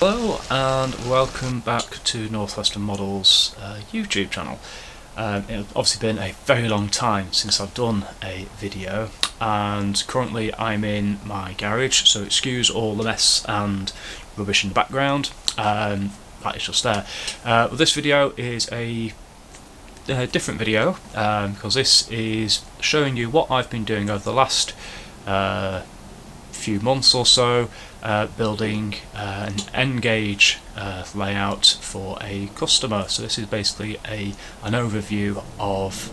Hello and welcome back to Northwestern Models YouTube channel. It's obviously been a very long time since I've done a video, and currently I'm in my garage, so excuse all the mess and rubbish in the background. That is just there. But this video is a different video because this is showing you what I've been doing over the last few months or so, building an N-gauge layout for a customer. So this is basically an overview of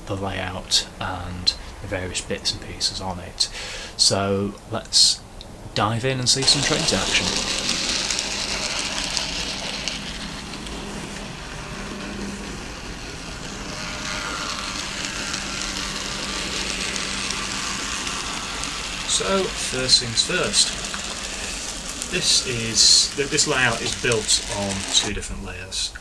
the layout and the various bits and pieces on it. So let's dive in and see some trains in action. So first things first, this layout is built on two different layers.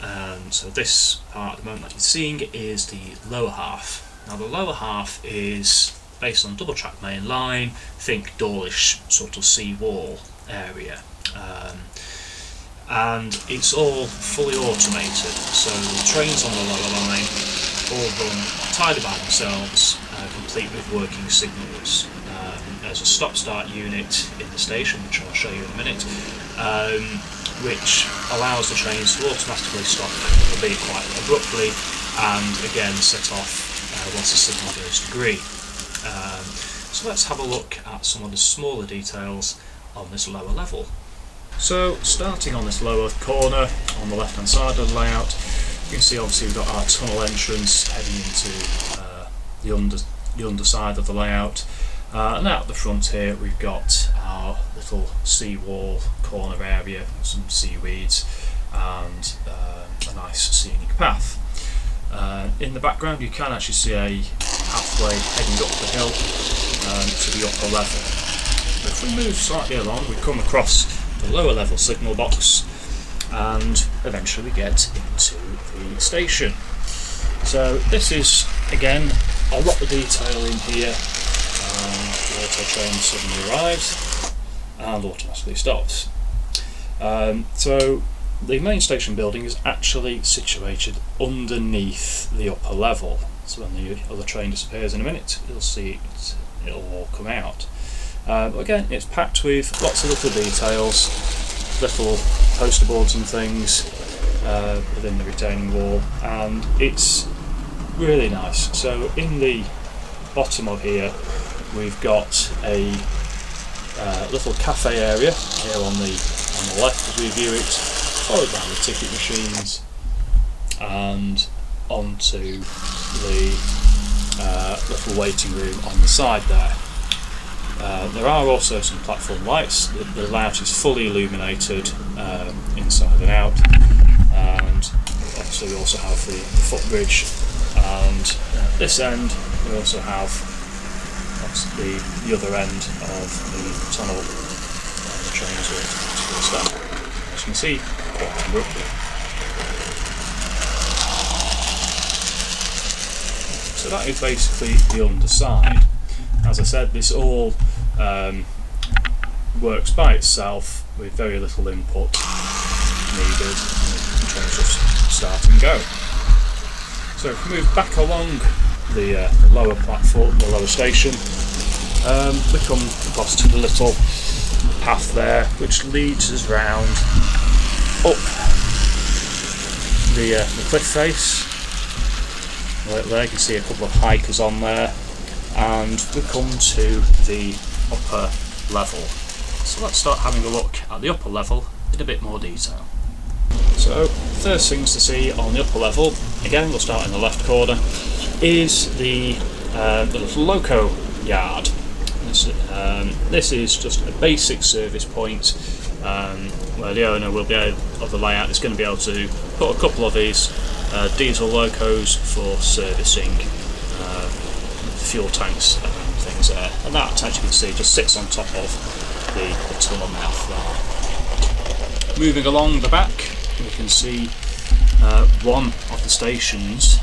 So this part at the moment that you're seeing is the lower half. Now the lower half is based on double track main line, think Dawlish sort of sea-wall area, and it's all fully automated. So the trains on the lower line all run entirely by themselves, complete with working signals. There's a stop-start unit in the station, which I'll show you in a minute, which allows the trains to automatically stop, albeit quite abruptly, and again set off once the signal goes to green. So let's have a look at some of the smaller details on this lower level. So starting on this lower corner on the left-hand side of the layout, you can see obviously we've got our tunnel entrance heading into the underside of the layout. And out the front here we've got our little seawall corner area, some seaweeds and a nice scenic path. In the background you can actually see a pathway heading up the hill to the upper level. If we move slightly along we come across the lower level signal box and eventually get into the station. So this is again a lot of detail in here. The auto train suddenly arrives and automatically stops. So the main station building is actually situated underneath the upper level. So when the other train disappears in a minute, you'll see it'll all come out. But again, it's packed with lots of little details, little poster boards and things within the retaining wall, and it's really nice. So in the bottom of here we've got a little cafe area here on the left as we view it, followed by the ticket machines, and onto the little waiting room on the side there. There are also some platform lights. The layout is fully illuminated inside and out, and obviously we also have the footbridge, and at this end we also have the other end of the tunnel the trains will start. As you can see, quite abruptly. So that is basically the underside. As I said, this all works by itself with very little input needed, and the trains just start and go. So if we move back along the lower platform, the lower station, we come across to the little path there which leads us round up the cliff face. Right there you can see a couple of hikers on there, and we come to the upper level. So let's start having a look at the upper level in a bit more detail. So first things to see on the upper level, again we'll start in the left corner, is the little loco yard. This is just a basic service point where the owner will be able, of the layout is going to be able to put a couple of these diesel locos for servicing, fuel tanks and things there, and that, as you can see, just sits on top of the tunnel mouth there. Moving along the back we can see one of the stations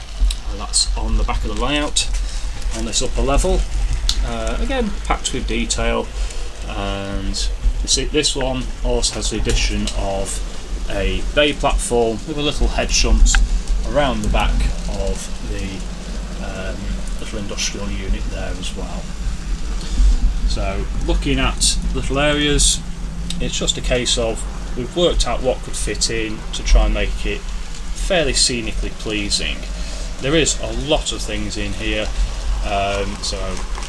that's on the back of the layout on this upper level. Again, packed with detail, and This one also has the addition of a bay platform with a little head shunt around the back of the little industrial unit there as well. So looking at little areas, it's just a case of we've worked out what could fit in to try and make it fairly scenically pleasing. There is a lot of things in here, so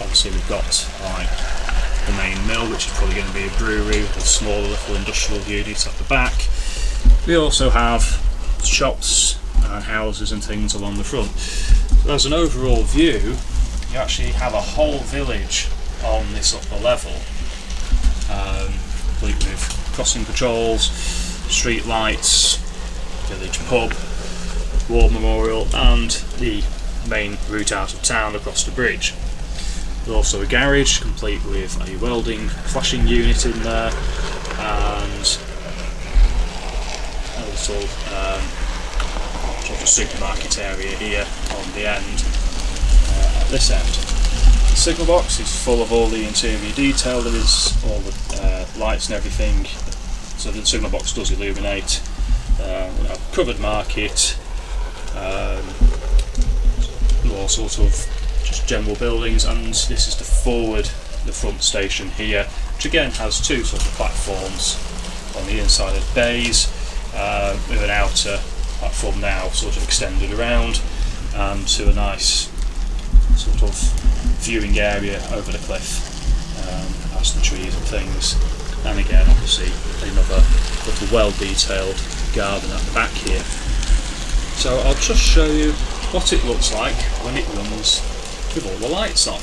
obviously we've got like the main mill, which is probably going to be a brewery with a smaller little industrial unit at the back. We also have shops and houses and things along the front. So as an overall view, you actually have a whole village on this upper level, complete with crossing patrols, street lights, village pub, war memorial, and the main route out of town across the bridge. There's also a garage complete with a welding flashing unit in there, and a little sort of supermarket area here on the end, at this end. The signal box is full of all the interior detail. There is all the lights and everything, so the signal box does illuminate. Covered market, all sorts of just general buildings, and this is the front station here, which again has two sort of platforms on the inside of the bays, with an outer platform now sort of extended around to a nice sort of viewing area over the cliff, past the trees and things. And again, obviously another little well detailed garden at the back here. So I'll just show you what it looks like when it runs with all the lights on.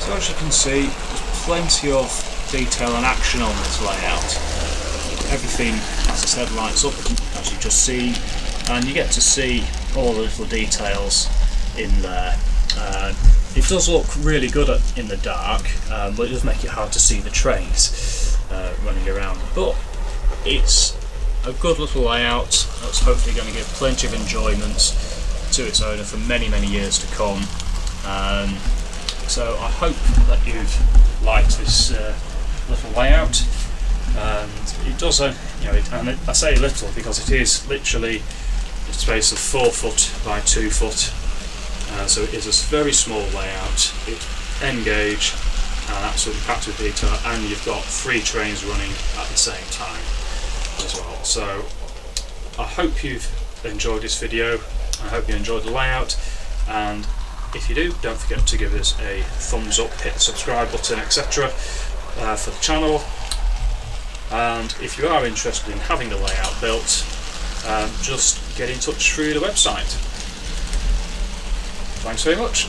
So as you can see, there's plenty of detail and action on this layout. Everything, as I said, lights up as you just seen, and you get to see all the little details in there. It does look really good in the dark, but it does make it hard to see the trains running around. But it's a good little layout that's hopefully going to give plenty of enjoyment to its owner for many, many years to come. So I hope that you've liked this little layout. And it does, and I say little because it is literally a space of 4 foot by 2 foot. So it is a very small layout. It's N gauge and absolutely packed with detail, and you've got 3 trains running at the same time. as well. So I hope you've enjoyed this video. I hope you enjoyed the layout, and if you do, don't forget to give us a thumbs up, hit the subscribe button, etc. For the channel. And if you are interested in having the layout built, just get in touch through the website. Thanks very much.